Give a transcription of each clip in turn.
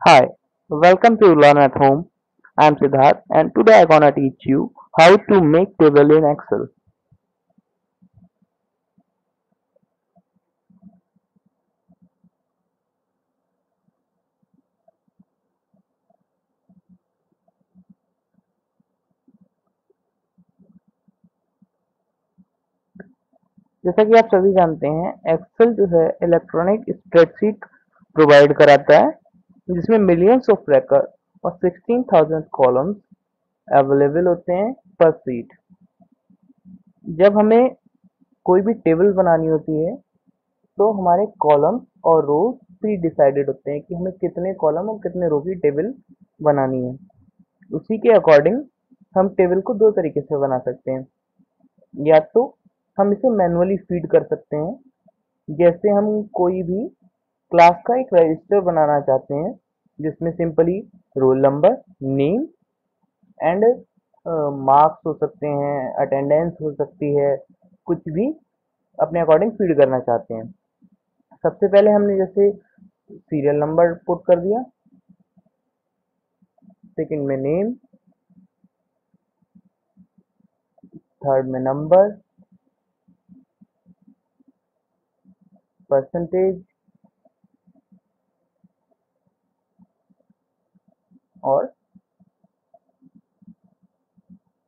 Hi, welcome to Learn at Home. I'm Siddharth and today I'm gonna teach you how to make table in Excel. जैसा कि आप सभी जानते हैं, Excel जो है इलेक्ट्रॉनिक स्प्रेडशीट प्रोवाइड कराता है जिसमें मिलियंस ऑफ रेकॉर्ड और 16,000 कॉलम्स अवेलेबल होते हैं पर सीट। जब हमें कोई भी टेबल बनानी होती है तो हमारे कॉलम और रो प्री डिसाइडेड होते हैं कि हमें कितने कॉलम और कितने रो की टेबल बनानी है। उसी के अकॉर्डिंग हम टेबल को दो तरीके से बना सकते हैं। या तो हम इसे मैनुअली फीड कर सकते हैं, जैसे हम कोई भी क्लास का एक रजिस्टर बनाना चाहते हैं जिसमें simply roll number, name and marks हो सकते हैं, अटेंडेंस हो सकती है, कुछ भी अपने अकॉर्डिंग फीड करना चाहते हैं। सबसे पहले हमने जैसे सीरियल नंबर पुट कर दिया, सेकंड में नेम, थर्ड में नंबर, परसेंटेज और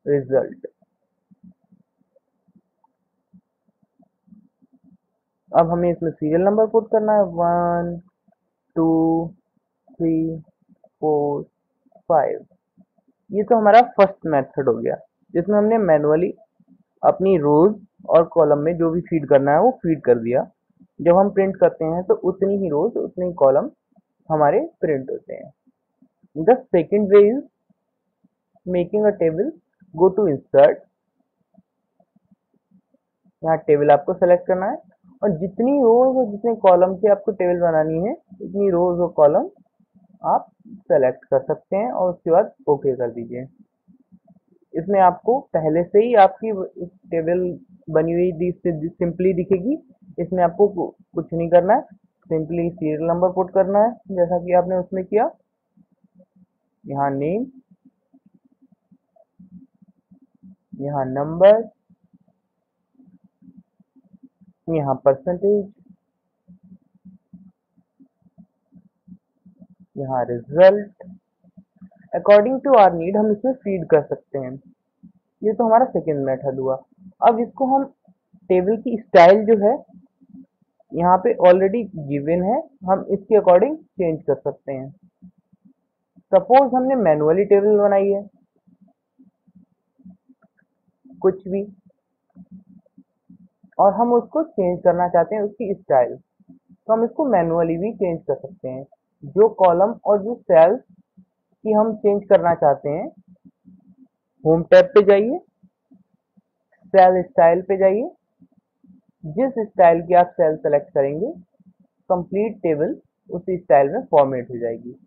रिजल्ट। अब हमें इसमें सीरियल नंबर पुट करना है 1 2 3 4 5। ये तो हमारा फर्स्ट मेथड हो गया जिसमें हमने मैनुअली अपनी रोज और कॉलम में जो भी फीड करना है वो फीड कर दिया। जब हम प्रिंट करते हैं तो उतनी ही रोज उतने ही कॉलम हमारे प्रिंट होते हैं। The second way is making a table. Go to insert, यहाँ टेबल आपको सेलेक्ट करना है और जितनी रोज और जितने कॉलम की आपको टेबल बनानी है उतनी रोज और कॉलम आप सेलेक्ट कर सकते हैं और उसके बाद ओके कर दीजिए। इसमें आपको पहले से ही आपकी टेबल बनी हुई सिंपली दिखेगी। इसमें आपको कुछ नहीं करना है, सिंपली सीरियल नंबर पुट करना है जैसा कि आपने उसमें किया। यहाँ नेम, यहाँ नंबर, यहाँ परसेंटेज, यहाँ result. According to our need हम इसमें फीड कर सकते हैं। ये तो हमारा सेकेंड मेथड हुआ। अब इसको हम टेबल की स्टाइल जो है यहाँ पे ऑलरेडी गिवन है, हम इसके अकॉर्डिंग चेंज कर सकते हैं। सपोज हमने मैनुअली टेबल बनाई है कुछ भी और हम उसको चेंज करना चाहते हैं उसकी स्टाइल, तो हम इसको मैनुअली भी चेंज कर सकते हैं। जो कॉलम और जो सेल्स की हम चेंज करना चाहते हैं, होम टैब पे जाइए, सेल स्टाइल पे जाइए, जिस स्टाइल की आप सेल सेलेक्ट करेंगे कंप्लीट टेबल उसी स्टाइल में फॉर्मेट हो जाएगी।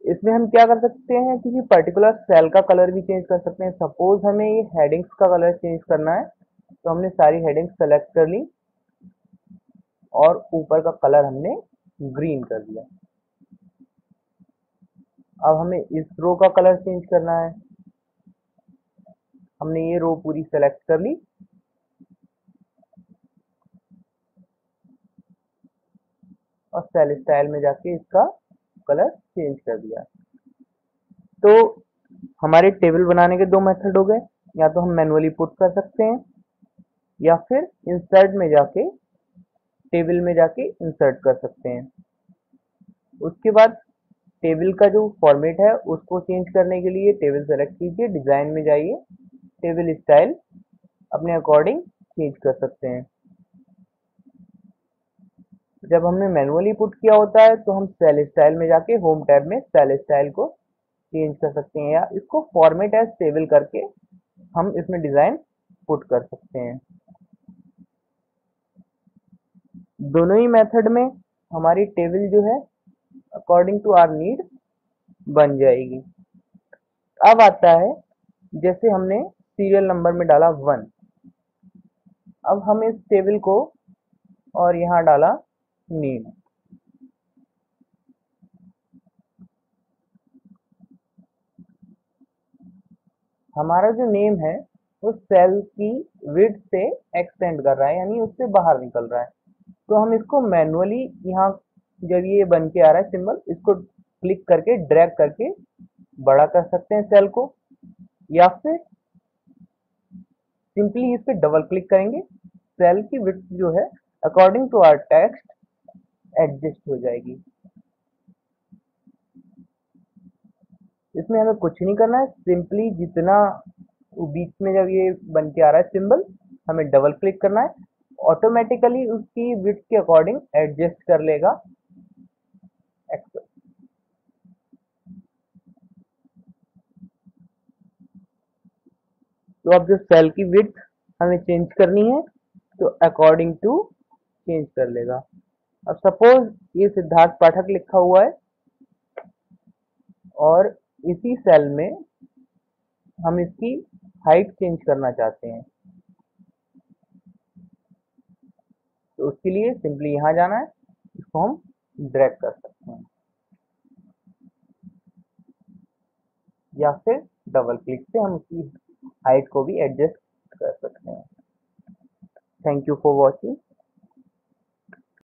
इसमें हम क्या कर सकते हैं, किसी पर्टिकुलर सेल का कलर भी चेंज कर सकते हैं। सपोज हमें ये हेडिंग्स का कलर चेंज करना है तो हमने सारी हेडिंग्स सेलेक्ट कर ली और ऊपर का कलर हमने ग्रीन कर दिया। अब हमें इस रो का कलर चेंज करना है, हमने ये रो पूरी सेलेक्ट कर ली और सेल स्टाइल में जाके इसका कलर चेंज कर दिया। तो हमारे टेबल बनाने के दो मेथड हो गए, या तो हम मैनुअली पुट कर सकते हैं या फिर इंसर्ट में जाके टेबल में जाके इंसर्ट कर सकते हैं। उसके बाद टेबल का जो फॉर्मेट है उसको चेंज करने के लिए टेबल सेलेक्ट कीजिए, डिजाइन में जाइए, टेबल स्टाइल अपने अकॉर्डिंग चेंज कर सकते हैं। जब हमने मैनुअली पुट किया होता है तो हम सेल स्टाइल में जाके होम टैब में सेल स्टाइल को चेंज कर सकते हैं या इसको फॉर्मेट एज टेबल करके हम इसमें डिजाइन पुट कर सकते हैं। दोनों ही मेथड में हमारी टेबल जो है अकॉर्डिंग टू आवर नीड बन जाएगी। अब आता है जैसे हमने सीरियल नंबर में डाला 1, अब हम इस टेबल को और यहाँ डाला नेम। हमारा जो नेम है वो सेल की विड्थ से एक्सटेंड कर रहा है, यानी उससे बाहर निकल रहा है। तो हम इसको मैनुअली यहाँ जब ये बन के आ रहा है सिंबल, इसको क्लिक करके ड्रैग करके बड़ा कर सकते हैं सेल को, या फिर सिंपली इस पे डबल क्लिक करेंगे, सेल की विड्थ जो है according to our text adjust हो जाएगी। इसमें हमें कुछ नहीं करना है, सिंपली जितना बीच में जब ये बन के आ रहा है सिंबल, हमें डबल क्लिक करना है, ऑटोमेटिकली उसकी विड्थ के अकॉर्डिंग एडजस्ट कर लेगा एक्सेल। तो अब जो सेल की विड्थ हमें चेंज करनी है तो अकॉर्डिंग टू चेंज कर लेगा। अब सपोज ये सिद्धार्थ पाठक लिखा हुआ है और इसी सेल में हम इसकी हाइट चेंज करना चाहते हैं, तो उसके लिए सिंपली यहाँ जाना है, इसको हम ड्रैग कर सकते हैं या फिर डबल क्लिक से हम उसकी हाइट को भी एडजस्ट कर सकते हैं। Thank you for watching.